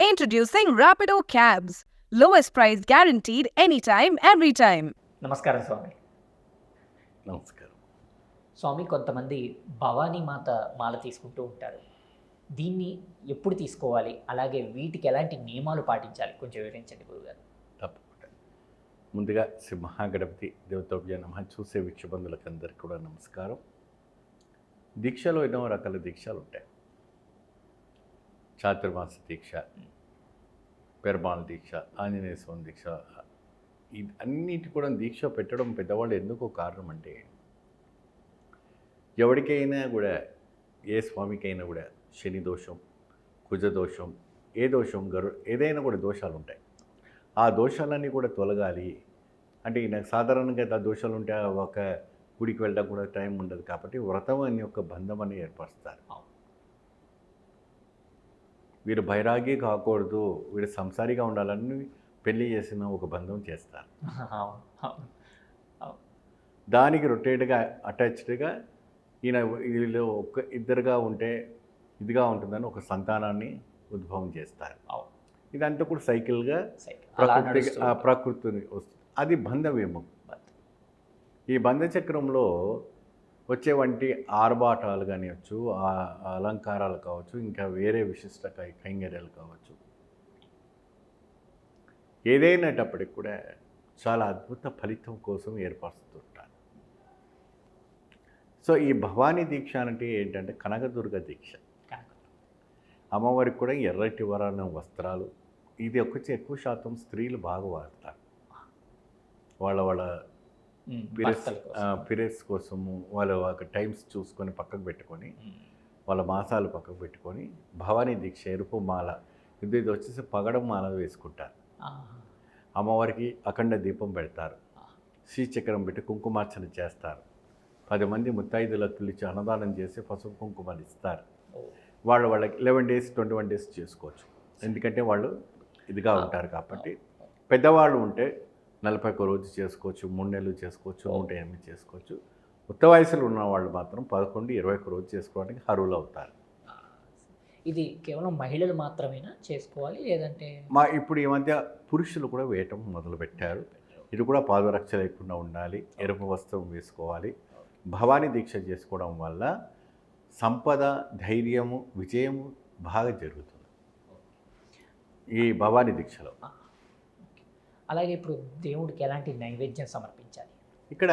Introducing Rapido Cabs. Lowest price guaranteed anytime, every time. నమస్కారం స్వామి. నమస్కారం. స్వామి, కొంతమంది భవానీ మాత మాల తీసుకుంటూ ఉంటారు. దీన్ని ఎప్పుడు తీసుకోవాలి, అలాగే వీటికి ఎలాంటి నియమాలు పాటించాలి, కొంచెం వివరించండి గురుగారు. తప్పకుండా. ముందుగా శ్రీ మహాగణపతి దేవతోభ్య నమః. చూసే వీక్షబంధులకు అందరికీ కూడా నమస్కారం. దీక్షలో ఎన్నో రకాల దీక్షలు ఉంటాయి. చాతుర్మాస దీక్ష, పెర్మాల దీక్ష, ఆంజనేయ స్వామి దీక్ష, అన్నిటి కూడా దీక్ష పెట్టడం పెద్దవాళ్ళు ఎందుకు కారణం అంటే, ఎవరికైనా కూడా ఏ స్వామికైనా కూడా శని దోషం, కుజ దోషం, ఏ దోషం ఏదైనా కూడా దోషాలు ఉంటాయి. ఆ దోషాలన్నీ కూడా తొలగాలి అంటే, నాకు సాధారణంగా ఆ దోషాలు ఉంటే ఒక గుడికి వెళ్ళడం కూడా టైం ఉండదు. కాబట్టి వ్రతం అనే ఒక బంధం అని ఏర్పరుస్తారు. వీరు బైరాగి కాకూడదు, వీడు సంసారిగా ఉండాలని పెళ్లి చేసిన ఒక బంధం చేస్తారు. దానికి రొటేట్గా అటాచ్డ్గా ఈయన వీళ్ళు ఇద్దరుగా ఉంటే ఇదిగా ఉంటుందని ఒక సంతానాన్ని ఉద్భవం చేస్తారు. ఇదంతా కూడా సైకిల్గా ప్రకృతిని వస్తుంది. అది బంధ విముక్తి. ఈ బంధ చక్రంలో వచ్చే వంటి ఆర్భాటాలు కానివచ్చు, అలంకారాలు కావచ్చు, ఇంకా వేరే విశిష్ట కైంగర్యాలు కావచ్చు, ఏదైనప్పటికి కూడా చాలా అద్భుత ఫలితం కోసం ఏర్పరుస్తుంటారు. సో ఈ భవానీ దీక్ష అంటే ఏంటంటే కనకదుర్గ దీక్ష. అమ్మవారికి కూడా ఎర్రటి వర్ణ వస్త్రాలు, ఇది ఎక్కువ శాతం స్త్రీలు బాగా వాడతారు. వాళ్ళ పీరియడ్స్ కోసము వాళ్ళు ఒక టైమ్స్ చూసుకొని పక్కకు పెట్టుకొని, వాళ్ళ మాసాలు పక్కకు పెట్టుకొని భవానీ దీక్ష ఎరుపు మాల, ఇది వచ్చేసి పగడం మాల వేసుకుంటారు. అమ్మవారికి అఖండ దీపం పెడతారు, శ్రీచక్రం పెట్టి కుంకుమార్చన చేస్తారు. 10 మంది ముత్తైదులకు పిలిచి అన్నదానం చేసి పసుపు కుంకుమలు ఇస్తారు. వాళ్ళకి 11 days 21 days చేసుకోవచ్చు. ఎందుకంటే వాళ్ళు ఇదిగా ఉంటారు కాబట్టి. పెద్దవాళ్ళు ఉంటే 41 రోజు చేసుకోవచ్చు, 3 నెలలు చేసుకోవచ్చు, 108 చేసుకోవచ్చు. ఉత్త వయసులో ఉన్న వాళ్ళు మాత్రం 11, 21 రోజు చేసుకోవడానికి అర్హులు అవుతారు. ఇది కేవలం మహిళలు మాత్రమేనా చేసుకోవాలి, లేదంటే ఇప్పుడు ఈ మధ్య పురుషులు కూడా వేయటం మొదలుపెట్టారు. ఇది కూడా పాదరక్ష లేకుండా ఉండాలి, ఎరుపు వస్త్రం వేసుకోవాలి. భవానీ దీక్ష చేసుకోవడం వల్ల సంపద, ధైర్యము, విజయము బాగా జరుగుతుంది ఈ భవానీ దీక్షలో. అలాగే ఇప్పుడు దేవుడికి ఎలాంటి నైవేద్యం సమర్పించాలి? ఇక్కడ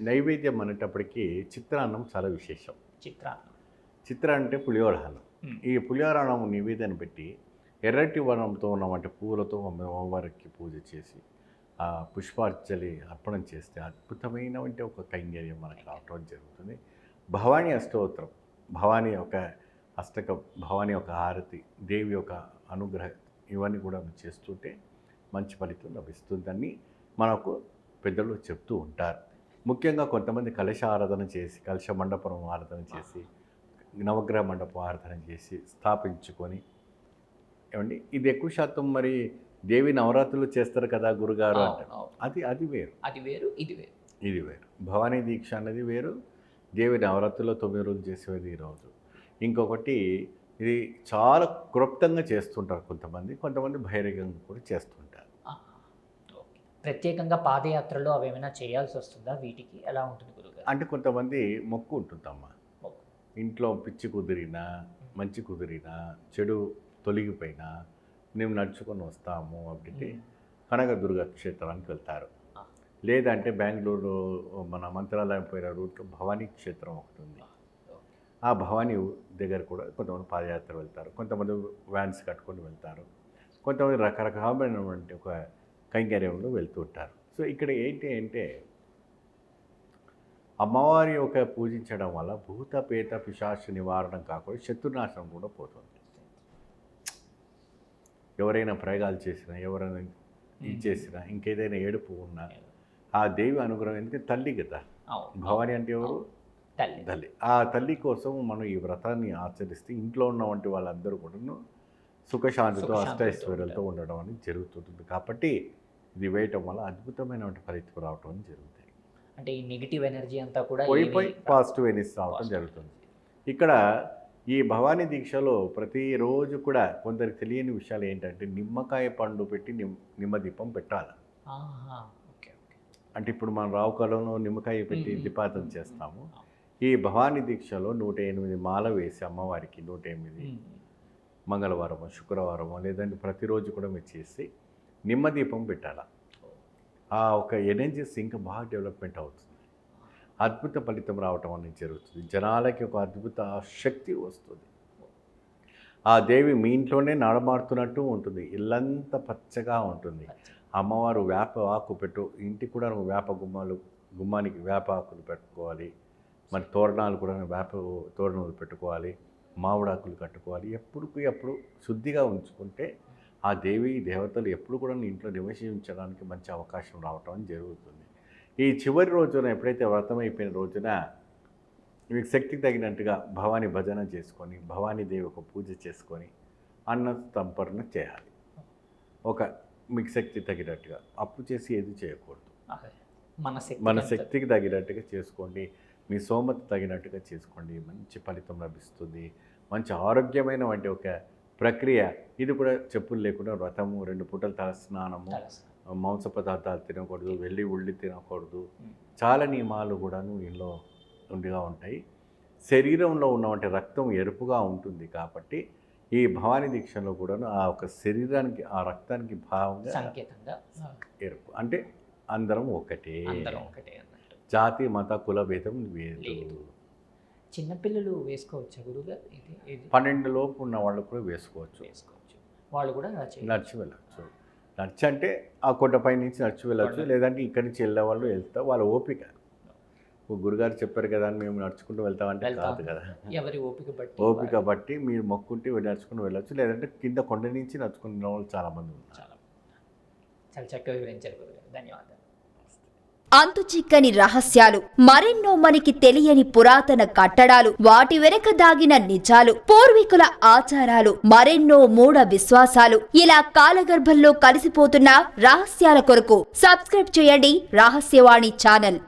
నైవేద్యం అనేటప్పటికీ చిత్రాన్నం చాలా విశేషం. చిత్ర అంటే పులిహోరాన్నం. ఈ పులిహోరాన్నం నివేదన పెట్టి ఎర్రటి వర్ణంతో ఉన్నటువంటి పూలతో అమ్మవారికి పూజ చేసి ఆ పుష్పార్చలి అర్పణం చేస్తే అద్భుతమైనటువంటి ఒక కైంగర్యం మనకు రావటం జరుగుతుంది. భవానీ అష్టోత్తరం, భవానీ యొక్క అష్టకం, భవానీ యొక్క హారతి, దేవి యొక్క అనుగ్రహం, ఇవన్నీ కూడా చేస్తుంటే మంచి ఫలితం లభిస్తుందని మనకు పెద్దలు చెప్తూ ఉంటారు. ముఖ్యంగా కొంతమంది కలశ ఆరాధన చేసి, కలశ మండపం ఆరాధన చేసి, నవగ్రహ మండపం ఆరాధన చేసి స్థాపించుకొని, ఏమండి ఇది ఎక్కువ శాతం మరి దేవి నవరాత్రులు చేస్తారు కదా గురుగారు అంటారు. అది వేరు, ఇది వేరు. భవానీ దీక్ష అనేది వేరు, దేవి నవరాత్రుల్లో 9 రోజులు చేసేది ఈరోజు. ఇంకొకటి ఇది చాలా క్లుప్తంగా చేస్తుంటారు కొంతమంది బహిరంగంగా కూడా చేస్తుంటారు. ప్రత్యేకంగా పాదయాత్రలో అవి ఏమైనా చేయాల్సి వస్తుందా? వీటికి ఎలా ఉంటుంది గురుగారు? అంటే కొంతమంది మొక్కు ఉంటుందమ్మా, ఇంట్లో పిచ్చి కుదిరినా, మంచి కుదిరినా, చెడు తొలగిపోయినా మేము నడుచుకొని వస్తాము అంటే కనకదుర్గ క్షేత్రానికి వెళ్తారు. లేదంటే బెంగళూరు మన మంత్రాలయం పోయిన రూట్లో భవానీ క్షేత్రం ఒకటి ఉంది. ఆ భవానీ దగ్గర కూడా కొంతమంది పాదయాత్ర వెళ్తారు, కొంతమంది వ్యాన్స్ కట్టుకొని వెళ్తారు, కొంతమంది రకరకాలైనటువంటి ఒక కైంకర్యంలో వెళ్తూ ఉంటారు. సో ఇక్కడ ఏంటి అంటే, అమ్మవారి యొక్క పూజించడం వల్ల భూత పేత పిశాచ నివారణ కాకుండా శత్రునాశనం కూడా పోతుంది. ఎవరైనా ప్రయోగాలు చేసినా, ఎవరైనా ఇది చేసినా, ఇంకేదైనా ఏడుపు ఉన్నా ఆ దేవి అనుగ్రహం, ఎందుకంటే తల్లి కదా భవానీ అంటే ఎవరు? తల్లి. ఆ తల్లి కోసం మనం ఈ వ్రతాన్ని ఆచరిస్తే ఇంట్లో ఉన్నటువంటి వాళ్ళందరూ కూడా సుఖశాంతితో అష్టైశ్వర్యాలతో ఉండడం అనేది జరుగుతుంటుంది. కాబట్టి ఇది వేయటం వల్ల అద్భుతమైనటువంటి ఫలితం రావటం జరుగుతాయి. అంటే ఈ నెగిటివ్ ఎనర్జీ అంతా కూడా పోయిపోయి పాజిటివ్ ఎనర్జీ రావటం జరుగుతుంది. ఇక్కడ ఈ భవానీ దీక్షలో ప్రతిరోజు కూడా కొందరికి తెలియని విషయాలు ఏంటంటే నిమ్మకాయ పండు పెట్టి నిమ్మదీపం పెట్టాలి. ఆహా, ఓకే ఓకే. అంటే ఇప్పుడు మనం రావుకాలంలో నిమ్మకాయ పెట్టి దీపార్థన చేస్తాము. ఈ భవానీ దీక్షలో 108 మాల వేసి అమ్మవారికి 108 మంగళవారమో శుక్రవారమో లేదంటే ప్రతిరోజు కూడా మీరు చేసి నిమ్మదీపం పెట్టాలి. ఆ ఒక ఎనర్జీస్ ఇంకా బాగా డెవలప్మెంట్ అవుతుంది. అద్భుత ఫలితం రావటం అనేది జరుగుతుంది. జనాలకి ఒక అద్భుత శక్తి వస్తుంది. ఆ దేవి మీ ఇంట్లోనే నడమాడుతున్నట్టు ఉంటుంది. ఇల్లంతా పచ్చగా ఉంటుంది. అమ్మవారు వేప ఆకు పెట్టు, ఇంటికి కూడా నువ్వు వేప గుమ్మానికి వేప ఆకులు పెట్టుకోవాలి. మరి తోరణాలు కూడా వేప తోరణాలు పెట్టుకోవాలి. మామిడాకులు కట్టుకోవాలి. ఎప్పుడు శుద్ధిగా ఉంచుకుంటే ఆ దేవతలు ఎప్పుడు కూడా నీ ఇంట్లో నివసించడానికి మంచి అవకాశం రావటం జరుగుతుంది. ఈ చివరి రోజున ఎప్పుడైతే వ్రతం అయిపోయిన రోజున మీకు శక్తికి తగినట్టుగా భవానీ భజన చేసుకొని భవానీ దేవి ఒక పూజ చేసుకొని అన్న సంపర్ణ చేయాలి. మీకు శక్తి తగినట్టుగా అప్పు చేసి ఏది చేయకూడదు. మన శక్తికి తగినట్టుగా చేసుకోండి. మీ సోమత తగినట్టుగా చేసుకోండి. మంచి ఫలితం లభిస్తుంది. మంచి ఆరోగ్యమైన వంటి ఒక ప్రక్రియ. ఇది కూడా చెప్పులు లేకుండా వ్రతము, 2 పూటలు తలస్నానము, మాంస పదార్థాలు తినకూడదు, వెల్లి ఉల్లి తినకూడదు. చాలా నియమాలు కూడాను ఇందులో ఉండిగా ఉంటాయి. శరీరంలో ఉన్నటువంటి రక్తం ఎరుపుగా ఉంటుంది కాబట్టి ఈ భవానీ దీక్షలో కూడాను ఆ ఒక శరీరానికి ఆ రక్తానికి భావంగా సంకేతంగా ఎరుపు అంటే అందరం ఒకటే, జాతి మత కుల భేదం లేదు. చిన్నపిల్లలు వేసుకోవచ్చు గురుగారు? 12 లోపు ఉన్న వాళ్ళు కూడా వేసుకోవచ్చు. వాళ్ళు కూడా నడిచి వెళ్ళచ్చు. నడిచి అంటే ఆ కొండపై నుంచి నడిచి వెళ్ళచ్చు. లేదంటే ఇక్కడి నుంచి వెళ్ళే వాళ్ళు వెళ్తారు. వాళ్ళ ఓపిక. గురుగారు చెప్పారు కదా అని మేము నడుచుకుంటూ వెళ్తామంటే కాదు కదా. ఎవరి ఓపిక బట్టి మీరు మొక్కుంటే నడుచుకుని వెళ్ళచ్చు. లేదంటే కింద కొండ నుంచి నడుచుకునే వాళ్ళు చాలామంది ఉన్నారు. చాలా చక్కగా వివరించారు గురుగారు. ధన్యవాదాలు. అంతుచిక్కని రహస్యాలు, మరెన్నో మనకి తెలియని పురాతన కట్టడాలు, వాటి వెనక దాగిన నిజాలు, పూర్వీకుల ఆచారాలు, మరెన్నో మూఢ విశ్వాసాలు, ఇలా కాలగర్భంలో కలిసిపోతున్న రహస్యాల కొరకు సబ్స్క్రైబ్ చేయండి రహస్యవాణి ఛానల్.